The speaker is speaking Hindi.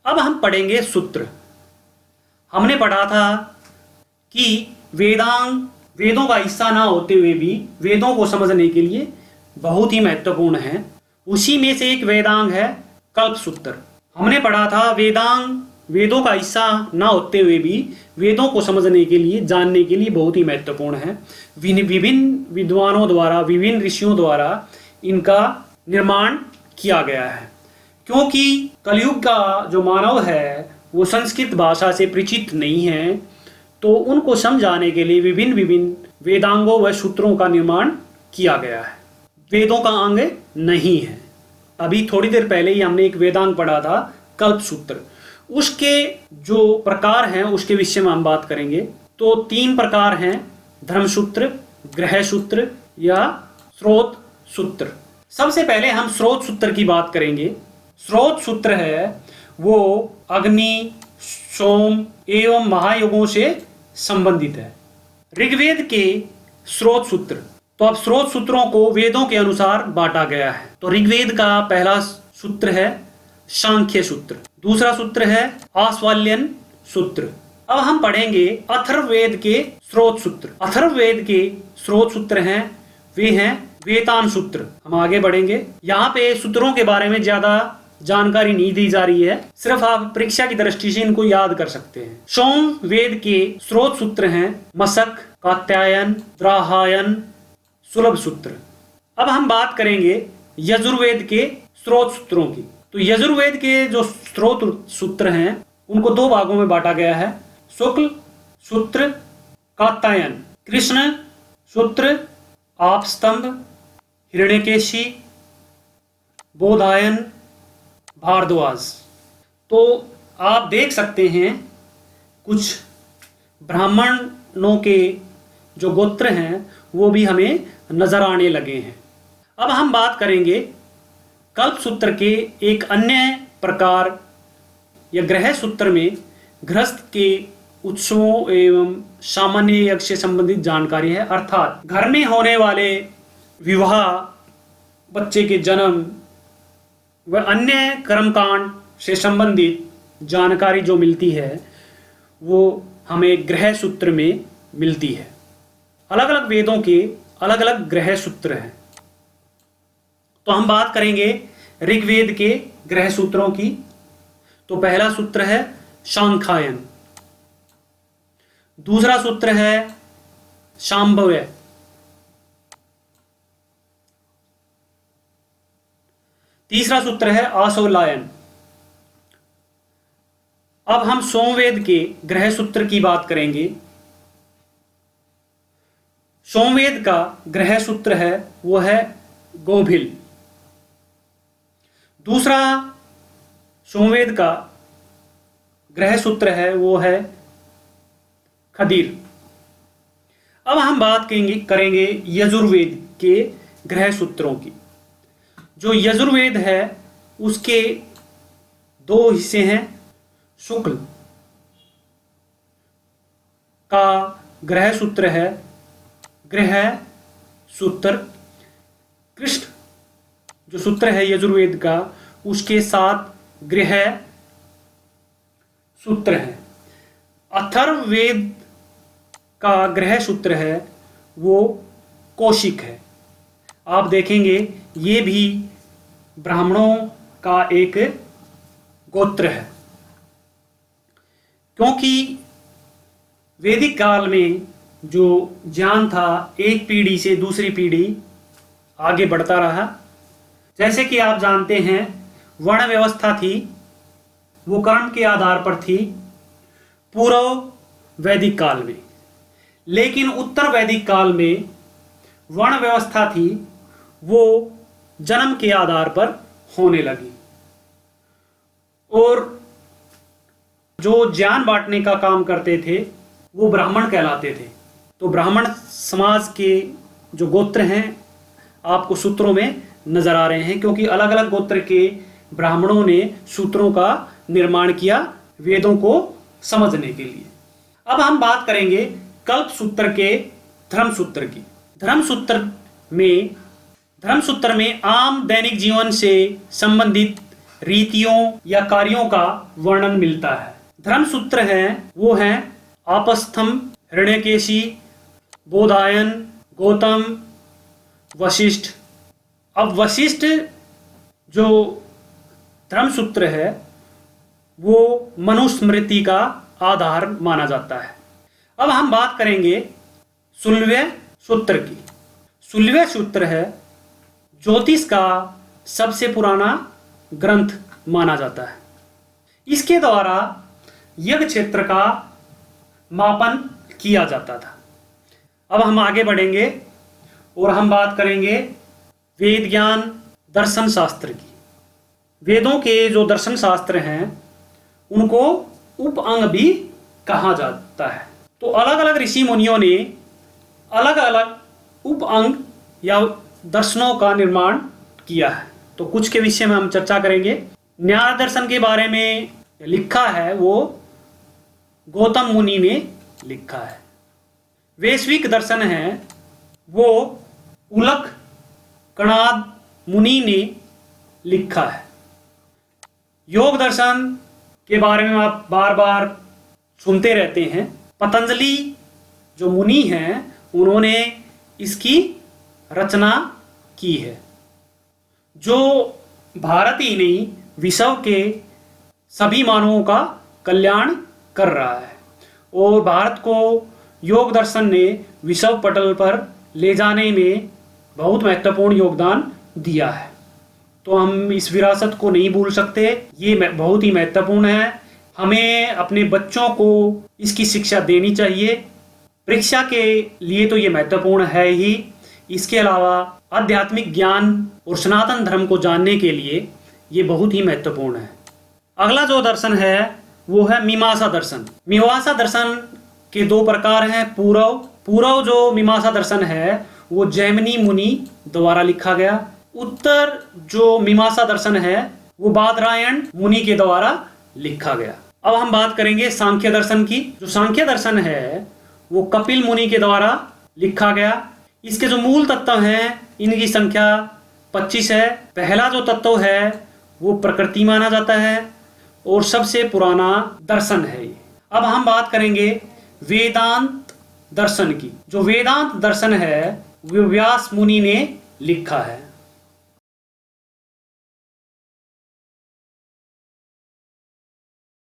अब हम पढ़ेंगे सूत्र। हमने पढ़ा था कि वेदों का हिस्सा ना होते हुए भी वेदों को समझने के लिए बहुत ही महत्वपूर्ण है। उसी में से एक वेदांग है कल्प सूत्र। हमने पढ़ा था वेदों का हिस्सा ना होते हुए भी वेदों को समझने के लिए, जानने के लिए बहुत ही महत्वपूर्ण है। विभिन्न विद्वानों द्वारा, विभिन्न ऋषियों द्वारा इनका निर्माण किया गया है। क्योंकि कलयुग का जो मानव है वो संस्कृत भाषा से परिचित नहीं है, तो उनको समझाने के लिए विभिन्न विभिन्न वेदांगों व सूत्रों का निर्माण किया गया है। वेदों का अंग नहीं है। अभी थोड़ी देर पहले ही हमने एक वेदांग पढ़ा था, कल्प सूत्र। उसके जो प्रकार हैं उसके विषय में हम बात करेंगे। तो 3 प्रकार हैं, धर्म सूत्र, ग्रह सूत्र या स्रोत सूत्र। सबसे पहले हम स्रोत सूत्र की बात करेंगे। स्रोत सूत्र है वो अग्नि, सोम एवं महायुगों से संबंधित है। ऋग्वेद के स्रोत सूत्र। तो अब स्रोत सूत्रों को वेदों के अनुसार बांटा गया है। तो ऋग्वेद का पहला सूत्र है सांख्य सूत्र, दूसरा सूत्र है आश्वाल्यन सूत्र। अब हम पढ़ेंगे अथर्ववेद के स्रोत सूत्र। अथर्ववेद के स्रोत सूत्र हैं वे हैं वेतान सूत्र। हम आगे बढ़ेंगे। यहाँ पे सूत्रों के बारे में ज्यादा जानकारी नहीं दी जा रही है, सिर्फ आप परीक्षा की दृष्टि से इनको याद कर सकते हैं। सोम वेद के स्रोत सूत्र हैं मशक, कात्यायन, द्राहायन, सुलभ सूत्र। अब हम बात करेंगे यजुर्वेद के स्रोत सूत्रों की। तो यजुर्वेद के जो स्रोत सूत्र हैं उनको 2 भागों में बांटा गया है, शुक्ल सूत्र, कात्यायन। कृष्ण सूत्र, आपस्तंभ, हिरण्यकेशी, बोधायन, भारद्वाज। तो आप देख सकते हैं कुछ ब्राह्मणों के जो गोत्र हैं वो भी हमें नजर आने लगे हैं। अब हम बात करेंगे कल्प सूत्र के एक अन्य प्रकार या ग्रह सूत्र में गृहस्थ के उत्सवों एवं सामान्य यज्ञ से संबंधित जानकारी है। अर्थात घर में होने वाले विवाह, बच्चे के जन्म व अन्य कर्मकांड से संबंधित जानकारी जो मिलती है वो हमें ग्रह सूत्र में मिलती है। अलग अलग वेदों के अलग अलग ग्रह सूत्र हैं। तो हम बात करेंगे ऋग्वेद के ग्रह सूत्रों की। तो पहला सूत्र है सांख्यायन, दूसरा सूत्र है शांभव्य, तीसरा सूत्र है आशोलायन। अब हम सोमवेद के ग्रह सूत्र की बात करेंगे। सोमवेद का ग्रह सूत्र है वो है गोभिल। दूसरा सोमवेद का ग्रह सूत्र है वो है खदीर। अब हम बात करेंगे यजुर्वेद के ग्रह सूत्रों की। जो यजुर्वेद है उसके 2 हिस्से हैं। शुक्ल का ग्रह सूत्र है ग्रह सूत्र। कृष्ण जो सूत्र है यजुर्वेद का उसके 7 ग्रह सूत्र है। अथर्ववेद का ग्रह सूत्र है वो कौशिक है। आप देखेंगे ये भी ब्राह्मणों का एक गोत्र है। क्योंकि वैदिक काल में जो ज्ञान था एक पीढ़ी से दूसरी पीढ़ी आगे बढ़ता रहा। जैसे कि आप जानते हैं वर्ण व्यवस्था थी, वो कर्म के आधार पर थी पूर्व वैदिक काल में। लेकिन उत्तर वैदिक काल में वर्ण व्यवस्था थी वो जन्म के आधार पर होने लगी। और जो ज्ञान बांटने का काम करते थे वो ब्राह्मण कहलाते थे। तो ब्राह्मण समाज के जो गोत्र हैं आपको सूत्रों में नजर आ रहे हैं, क्योंकि अलग अलग गोत्र के ब्राह्मणों ने सूत्रों का निर्माण किया वेदों को समझने के लिए। अब हम बात करेंगे कल्प सूत्र के धर्म सूत्र की। धर्म सूत्र में आम दैनिक जीवन से संबंधित रीतियों या कार्यों का वर्णन मिलता है। धर्मसूत्र हैं वो हैं आपस्थम, हिरण्यकेशी, बोधायन, गौतम, वशिष्ठ। अब वशिष्ठ जो धर्मसूत्र है वो मनुस्मृति का आधार माना जाता है। अब हम बात करेंगे सुलभ्य सूत्र की। सुलभ्य सूत्र है ज्योतिष का सबसे पुराना ग्रंथ माना जाता है। इसके द्वारा यज्ञ क्षेत्र का मापन किया जाता था। अब हम आगे बढ़ेंगे और हम बात करेंगे वेद ज्ञान दर्शन शास्त्र की। वेदों के जो दर्शन शास्त्र हैं उनको उप अंग भी कहा जाता है। तो अलग अलग ऋषि मुनियों ने अलग अलग उप अंग या दर्शनों का निर्माण किया है। तो कुछ के विषय में हम चर्चा करेंगे। न्याय दर्शन के बारे में लिखा है वो गौतम मुनि ने लिखा है। वैश्विक दर्शन है वो उलक कणाद मुनि ने लिखा है। योग दर्शन के बारे में आप बार बार सुनते रहते हैं। पतंजलि जो मुनि हैं उन्होंने इसकी रचना की है, जो भारत ही नहीं विश्व के सभी मानवों का कल्याण कर रहा है और भारत को योग दर्शन ने विश्व पटल पर ले जाने में बहुत महत्वपूर्ण योगदान दिया है। तो हम इस विरासत को नहीं भूल सकते, ये बहुत ही महत्वपूर्ण है। हमें अपने बच्चों को इसकी शिक्षा देनी चाहिए। परीक्षा के लिए तो ये महत्वपूर्ण है ही, इसके अलावा आध्यात्मिक ज्ञान और सनातन धर्म को जानने के लिए ये बहुत ही महत्वपूर्ण है। अगला जो दर्शन है वो है मीमांसा दर्शन। मीमांसा दर्शन के दो प्रकार हैं। पूर्व जो मीमांसा दर्शन है वो जैमिनी मुनि द्वारा लिखा गया। उत्तर जो मीमांसा दर्शन है वो बादरायण मुनि के द्वारा लिखा गया। अब हम बात करेंगे सांख्य दर्शन की। जो सांख्य दर्शन है वो कपिल मुनि के द्वारा लिखा गया। इसके जो मूल तत्व हैं इनकी संख्या 25 है। पहला जो तत्व है वो प्रकृति माना जाता है और सबसे पुराना दर्शन है ये। अब हम बात करेंगे वेदांत दर्शन की। जो वेदांत दर्शन है वो व्यास मुनि ने लिखा है।